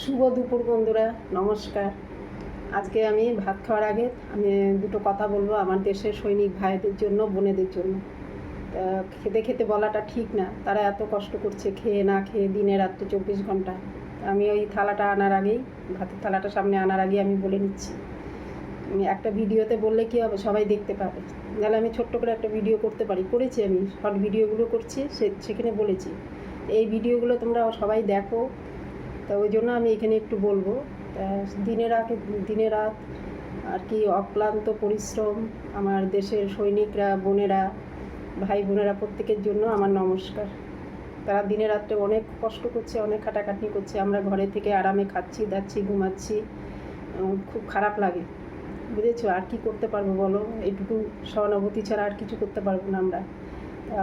শুভ দুপুর বন্ধুরা, নমস্কার। আজকে আমি ভাত খাওয়ার আগে আমি দুটো কথা বলবো আমার দেশের সৈনিক ভাইদের জন্য, বোনেদের জন্য। খেতে খেতে বলাটা ঠিক না, তারা এত কষ্ট করছে খেয়ে না খেয়ে দিনে রাত্রে 24 ঘন্টা। আমি ওই থালাটা আনার আগেই, ভাতের থালাটা সামনে আনার আগেই আমি বলে নিচ্ছি। আমি একটা ভিডিওতে বললে কী হবে, সবাই দেখতে পাবে। নাহলে আমি ছোট্ট করে একটা ভিডিও করতে পারি, করেছি আমি শর্ট ভিডিওগুলো করছি, সেখানে বলেছি এই ভিডিওগুলো তোমরা সবাই দেখো। তা ওই জন্য আমি এখানে একটু বলবো। দিনে রাত আর কি অক্লান্ত পরিশ্রম আমার দেশের সৈনিকরা, বোনেরা, ভাই বোনেরা প্রত্যেকের জন্য আমার নমস্কার। তারা দিনে রাত্রে অনেক কষ্ট করছে, অনেক খাটাখাটনি করছে। আমরা ঘরে থেকে আরামে খাচ্ছি দাচ্ছি, ঘুমাচ্ছি। খুব খারাপ লাগে, বুঝেছো? আর কি করতে পারবো বলো? এইটুকু সহানুভূতি ছাড়া আর কিছু করতে পারবো না আমরা।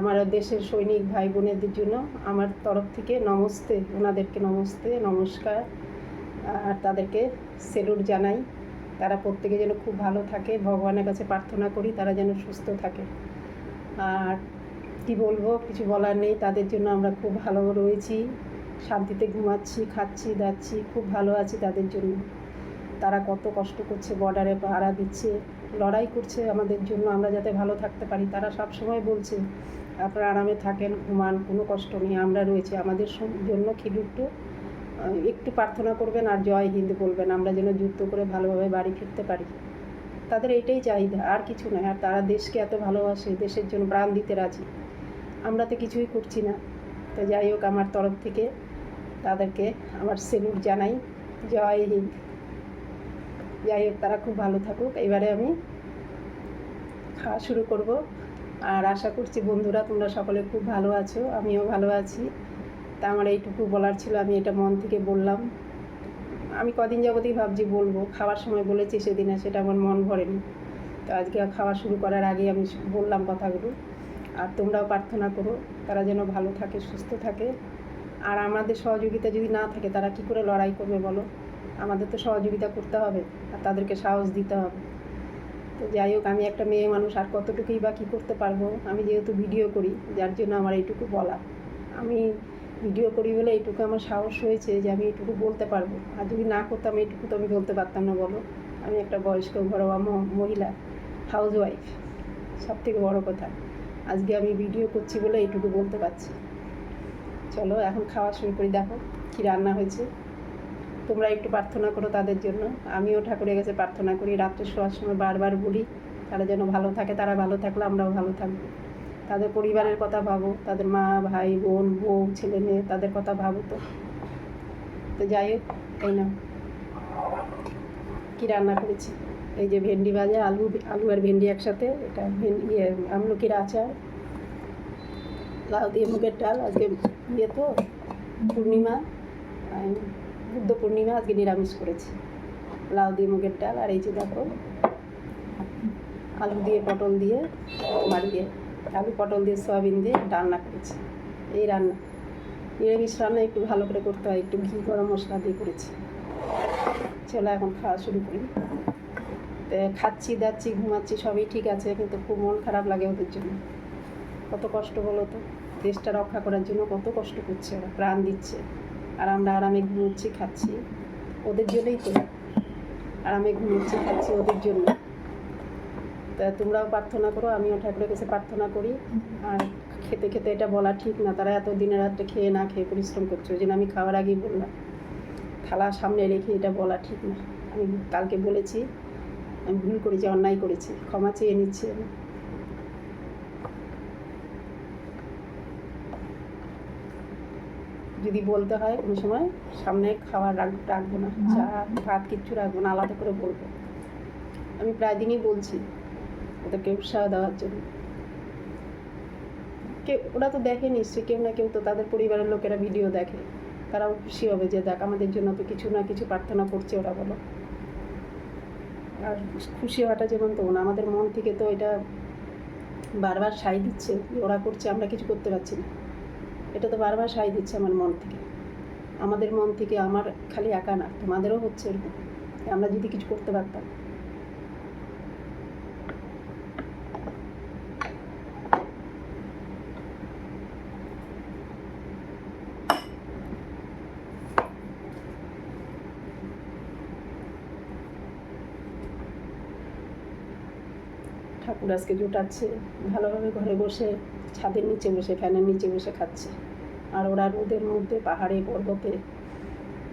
আমার দেশের সৈনিক ভাই বোনেদের জন্য আমার তরফ থেকে নমস্তে, ওনাদেরকে নমস্তে, নমস্কার। আর তাদেরকে সেলুট জানাই। তারা প্রত্যেকে যেন খুব ভালো থাকে, ভগবানের কাছে প্রার্থনা করি তারা যেন সুস্থ থাকে। আর কি বলবো, কিছু বলার নেই। তাদের জন্য আমরা খুব ভালো রয়েছি, শান্তিতে ঘুমাচ্ছি, খাচ্ছি দাচ্ছি, খুব ভালো আছি তাদের জন্য। তারা কত কষ্ট করছে, বর্ডারে পাহারা দিচ্ছে, লড়াই করছে আমাদের জন্য, আমরা যাতে ভালো থাকতে পারি। তারা সব সময় বলছে আপনারা আরামে থাকেন, ঘুমান, কোনো কষ্ট নেই, আমরা রয়েছি। আমাদের জন্য একটু প্রার্থনা করবেন আর জয় হিন্দ বলবেন, আমরা যেন যুদ্ধ করে ভালোভাবে বাড়ি ফিরতে পারি। তাদের এইটাই চাহিদা, আর কিছু নয়। আর তারা দেশকে এত ভালোবাসে, দেশের জন্য প্রাণ দিতে রাজি। আমরা তো কিছুই করছি না। তো যাই হোক, আমার তরফ থেকে তাদেরকে আমার সেলুট জানাই, জয় হিন্দ। যাই হোক, তারা খুব ভালো থাকুক। এবারে আমি খাওয়া শুরু করব। আর আশা করছি বন্ধুরা তোমরা সকলে খুব ভালো আছো, আমিও ভালো আছি। তা আমার এইটুকু বলার ছিল, আমি এটা মন থেকে বললাম। আমি কদিন যাবতই ভাবছি বলবো, খাওয়ার সময় বলেছি সেদিন, সেটা আমার মন ভরেনি। তো আজকে খাওয়া শুরু করার আগে আমি বললাম কথাগুলো। আর তোমরাও প্রার্থনা করো তারা যেন ভালো থাকে, সুস্থ থাকে। আর আমাদের সহযোগিতা যদি না থাকে তারা কি করে লড়াই করবে বলো? আমাদের তো সহযোগিতা করতে হবে আর তাদেরকে সাহস দিতে হবে। তো যাই হোক, আমি একটা মেয়ে মানুষ, আর কতটুকুই বা কী করতে পারবো? আমি যেহেতু ভিডিও করি, যার জন্য আমার এইটুকু বলা। আমি ভিডিও করি বলে এইটুকু আমার সাহস হয়েছে যে আমি এইটুকু বলতে পারবো। আর যদি না করতাম এইটুকু তো আমি বলতে পারতাম না বলো। আমি একটা বয়স্ক ঘরোয়া মহিলা, হাউসওয়াইফ। সব থেকে বড়ো কথা, আজকে আমি ভিডিও করছি বলে এইটুকু বলতে পারছি। চলো এখন খাওয়া শুরু করি। দেখো কী রান্না হয়েছে। তোমরা একটু প্রার্থনা করো তাদের জন্য। আমিও ঠাকুরের কাছে প্রার্থনা করি, রাত্রে শোয়ার সময় বারবার বলি তারা যেন ভালো থাকে। তারা ভালো থাকলে আমরাও ভালো থাকবো। তাদের পরিবারের কথা ভাবো, তাদের মা, ভাই, বোন, বউ, ছেলে মেয়ে, তাদের কথা ভাবো। তো যাই হোক, এই না কী রান্না করেছি। এই যে ভেন্ডি ভাজা, আলু আর ভেন্ডি একসাথে, এটা আমলকির আচার, লাউ দিয়ে মুগের ডাল। আজকে তো পূর্ণিমা, বুদ্ধ পূর্ণিমা, আজকে নিরামিষ করেছি। লাউ দিয়ে মুগের ডাল। আর এই যে দেখো আলু দিয়ে পটল দিয়ে মারিয়ে, আলু পটল দিয়ে সয়াবিন দিয়ে রান্না করেছি। এই রান্না, নিরামিষ রান্না একটু ভালো করে করতে হয়, একটু ঘি গরম মশলা দিয়ে করেছি। চলো এখন খাওয়া শুরু করি। খাচ্ছি দাচ্ছি, ঘুমাচ্ছি, সবই ঠিক আছে, কিন্তু খুব মন খারাপ লাগে ওদের জন্য। কত কষ্ট বলো তো, দেশটা রক্ষা করার জন্য কত কষ্ট করছে ওরা, প্রাণ দিচ্ছে। আর আমরা আরামে ঘুমোচ্ছি, খাচ্ছি, ওদের জন্যই তো। আরামে ঘুমোচ্ছি, খাচ্ছি ওদের জন্য। তা তোমরাও প্রার্থনা করো, আমিও ঠাকুরের কাছে প্রার্থনা করি। আর খেতে খেতে এটা বলা ঠিক না, তারা এত দিনে রাত্রে খেয়ে না খেয়ে পরিশ্রম করছে। ওই জন্য আমি খাওয়ার আগেই বললাম, থালা সামনে রেখে এটা বলা ঠিক না। আমি কালকে বলেছি, আমি ভুল করেছি, অন্যায় করেছি, ক্ষমা চেয়ে নিচ্ছি আমি। যদি বলতে হয় কোনো সময় সামনে খাবার রাখবো না, চা ভাত কিচ্ছু রাখবো না, আলাদা করে বলবো। আমি প্রায় দিনই বলছি ওদেরকে উৎসাহ দেওয়ার জন্য। ওরা তো দেখে নিশ্চয়ই, কেউ না কেউ তো, তাদের পরিবারের লোকেরা ভিডিও দেখে, তারাও খুশি হবে যে দেখ আমাদের জন্য তো কিছু না কিছু প্রার্থনা করছে ওরা, বলো। আর খুশি হওয়াটা যেমন তো না, আমাদের মন থেকে তো এটা বারবার সাই দিচ্ছে ওরা করছে, আমরা কিছু করতে পারছি না। এটা তো বারবার সাই দিচ্ছে আমার মন থেকে, আমাদের মন থেকে। আমার খালি একা না, তোমাদেরও হচ্ছে এরকম। আমরা যদি কিছু করতে পারতাম। ঠাকুর আজকে জোটাচ্ছে, ভালোভাবে ঘরে বসে ছাদের নিচে বসে ফ্যানের নিচে বসে খাচ্ছে। আর ওরা রোদের মধ্যে পাহাড়ে পর্বতে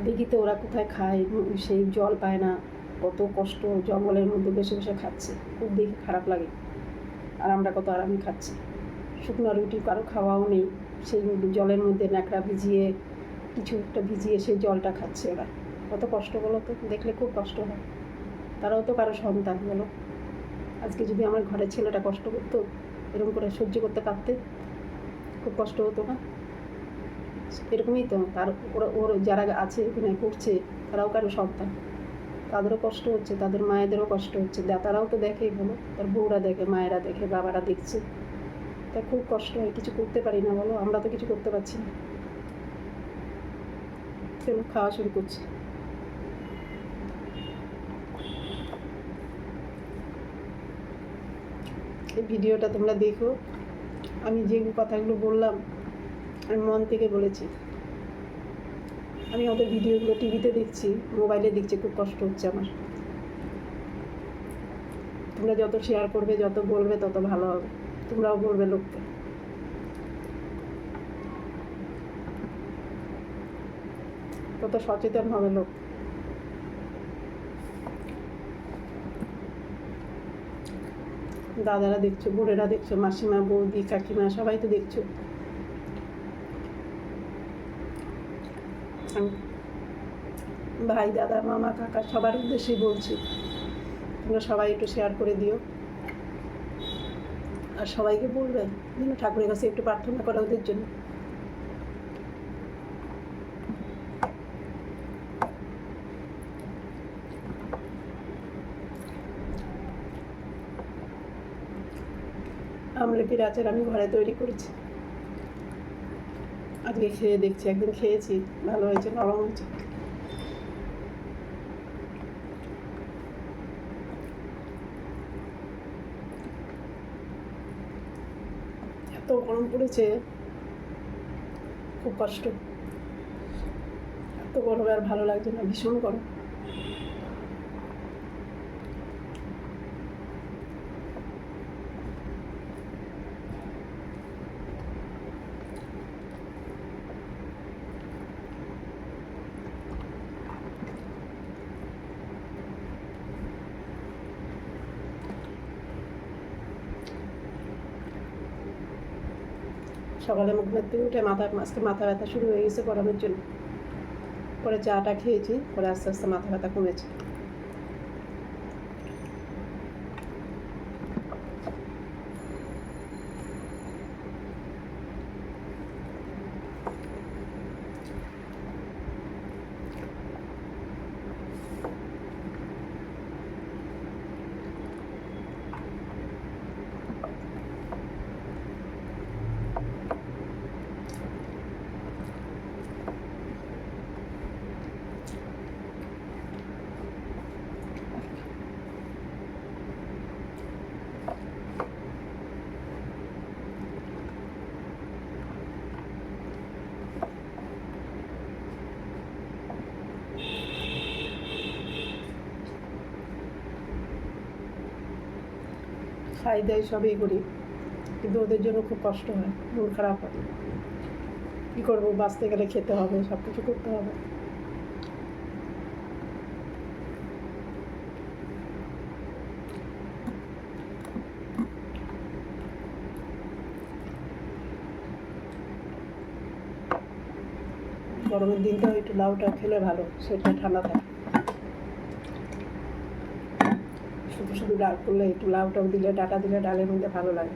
দিঘিতে ওরা কোথায় খায়, সেই জল পায় না, কত কষ্ট জঙ্গলের মধ্যে বসে বসে খাচ্ছে, খুব দেখে খারাপ লাগে। আর আমরা কত আরামে খাচ্ছি, শুকনো রুটি কারো খাওয়াও নেই, সেই জলের মধ্যে ন্যাকড়া ভিজিয়ে কিছু একটা ভিজিয়ে সেই জলটা খাচ্ছে ওরা। কত কষ্ট বলো তো, দেখলে খুব কষ্ট হয়। তারাও তো কারো সন্তান বলো। আজকে যদি আমার ঘরের ছেলেটা কষ্ট করতো, এরকম করে সহ্য করতে পারতে, খুব কষ্ট হতো না? এরকমই তো তার ওর যারা আছে এখানে করছে তারাও কারো সন্তান, তাদেরও কষ্ট হচ্ছে, তাদের মায়েদেরও কষ্ট হচ্ছে, তারাও তো দেখেই বলো, তার বউরা দেখে, মায়েরা দেখে, বাবারা দেখছে, তা খুব কষ্ট হয়। কিছু করতে পারি না বলো, আমরা তো কিছু করতে পারছি না। চলো খাওয়া শুরু করছি। এই ভিডিওটা তোমরা দেখো, আমি যে কথাগুলো বললাম আমি মন থেকে বলেছি। আমি ওদের ভিডিওগুলো টিভিতে দেখছি, মোবাইলে দেখছি, খুব কষ্ট হচ্ছে আমার। তোমরা যত শেয়ার করবে, যত বলবে, তত ভালো হবে। তোমরাও বলবে লোককে, তত সচেতন হবে লোক। দাদারা দেখছো, বোনেরা দেখছো, মাসিমা, বৌদি, কাকিমা, সবাই তো দেখছো। ভাই, দাদা, মামা, কাকা সবার উদ্দেশ্যেই বলছি, তোমরা সবাই একটু শেয়ার করে দিও। আর সবাইকে বলবে যেন ঠাকুরের কাছে একটু প্রার্থনা করা ওদের জন্য। আমলকির আচার আমি ঘরে তৈরি করেছি, আজকে খেয়ে দেখছি। একদিন খেয়েছি, ভালো হয়েছে, নরম হয়েছে। এত গরম পড়েছে, খুব কষ্ট। এত গরমে আর ভালো লাগছে না, ভীষণ গরম। সকালে মুখ ধুতে উঠে আজকে মাথা ব্যথা শুরু হয়ে গেছে গরমের জন্য। পরে চাটা খেয়েছি, পরে আস্তে আস্তে মাথা ব্যথা কমেছে। খাই দাই সবই করি, কিন্তু ওদের জন্য খুব কষ্ট হয়, মন খারাপ হয়। কী করবো, বাঁচতে গেলে খেতে হবে, সব কিছু করতে হবে। গরমের দিনটা একটু লাউটা খেলে ভালো, শরীরটা ঠান্ডা থাকে। শুধু শুধু ডাল করলে একটু লাউটাও দিলে, ডাটা দিলে, ডালের মধ্যে ভালো লাগে।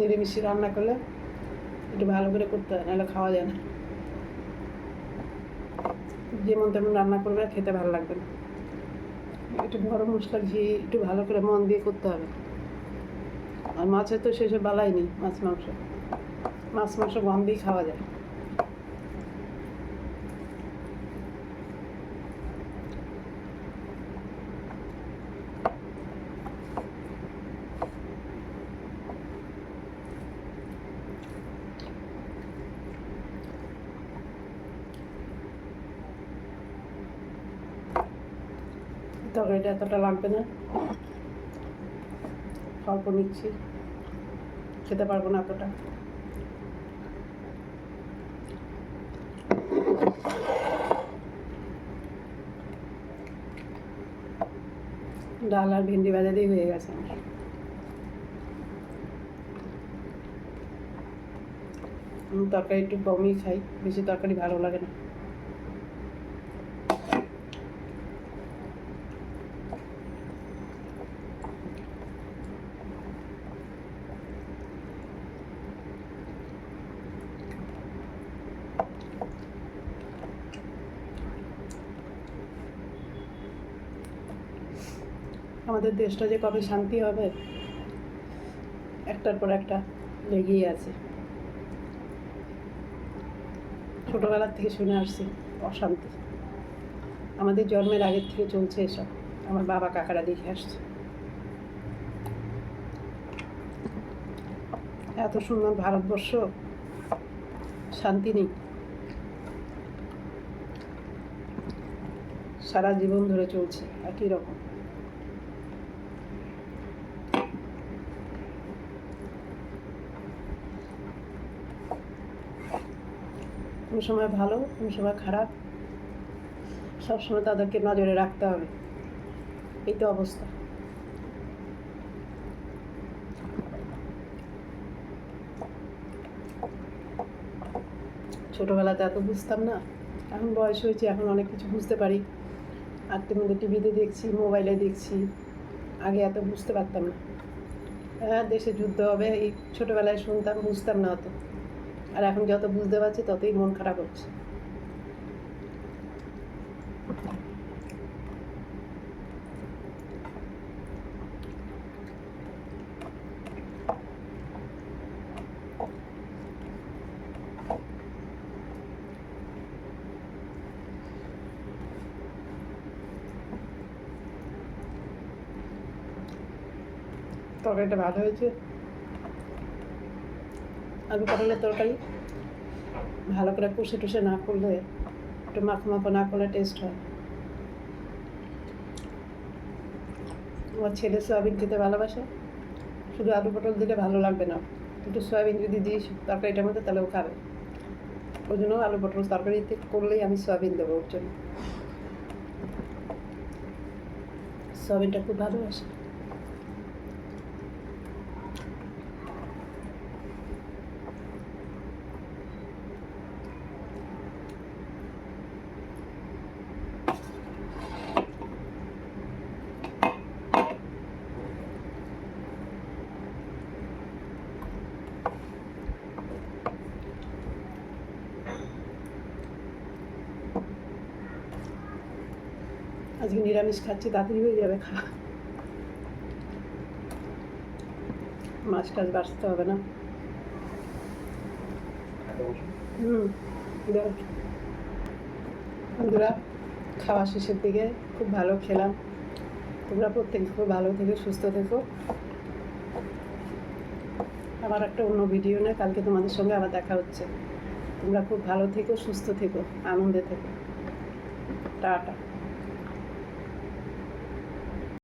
নিরামিষ রান্না করলে একটু ভালো করে করতে হয়, নাহলে খাওয়া যায় না। যেমন তেমন রান্না করলে খেতে ভালো লাগবে না। একটু গরম মশলা ঘি একটু ভালো করে মন দিয়ে করতে হবে। আর মাছের তো সেসব বালাই নেই, মাছ মাংস গন্ধেই খাওয়া যায়। তরকারিটা এতটা লাগবে না, অল্প নিচ্ছি, খেতে পারবো না এতটা। ডাল আর ভেন্ডি ভাজা দিয়ে হয়ে গেছে আমার। তরকারি একটু কমই খাই, বেশি তরকারি ভালো লাগে না। আমাদের দেশটা যে কবে শান্তি হবে, একটার পর একটা লেগেই আছে। ছোটোবেলার থেকে শুনে আসছি অশান্তি, আমাদের জন্মের আগের থেকে চলছে এসব। আমার বাবা কাকারা দেখে আসছে। এত সুন্দর ভারতবর্ষ, শান্তি নেই। সারা জীবন ধরে চলছে একই রকম। কোনো সময় ভালো, কোনো সময় খারাপ, সবসময় তাদেরকে নজরে রাখতে হবে। এই তো অবস্থা। ছোটোবেলাতে এত বুঝতাম না, এখন বয়স হয়েছে, এখন অনেক কিছু বুঝতে পারি। আত্মীয় মধ্যে টিভিতে দেখছি, মোবাইলে দেখছি, আগে এত বুঝতে পারতাম না। হ্যাঁ, দেশে যুদ্ধ হবে এই ছোটোবেলায় শুনতাম, বুঝতাম না অত। আর এখন যত বুঝতে পারছি ততই মন খারাপ হচ্ছে। তরকারিটা ভালো হয়েছে। আলু পটলের তরকারি ভালো করে কষে টুষে না করলে, একটু মাখো মাখো না করলে টেস্ট হয়। আমার ছেলে সয়াবিন খেতে ভালোবাসে, শুধু আলু পটল দিলে ভালো লাগবে না, একটু সয়াবিন যদি দিই তরকারিটার মধ্যে তাহলে ও খাবে। ওই জন্য আলু পটল তরকারিতে করলেই আমি সয়াবিন দেবো ওর জন্য। সয়াবিনটা খুব ভালোবাসে। আজকে নিরামিষ খাচ্ছি, তাড়াতাড়ি হয়ে যাবে খাওয়া। মাছ টাছ বাঁচতে হবে না। বন্ধুরা, খাওয়া শেষের দিকে খুব ভালো খেলাম। তোমরা প্রত্যেক খুব ভালো থেকো, সুস্থ থেকো। আবার একটা অন্য ভিডিও নিয়ে কালকে তোমাদের সঙ্গে আবার দেখা হচ্ছে। তোমরা খুব ভালো থেকো, সুস্থ থেকো, আনন্দে থেকো। টাটা।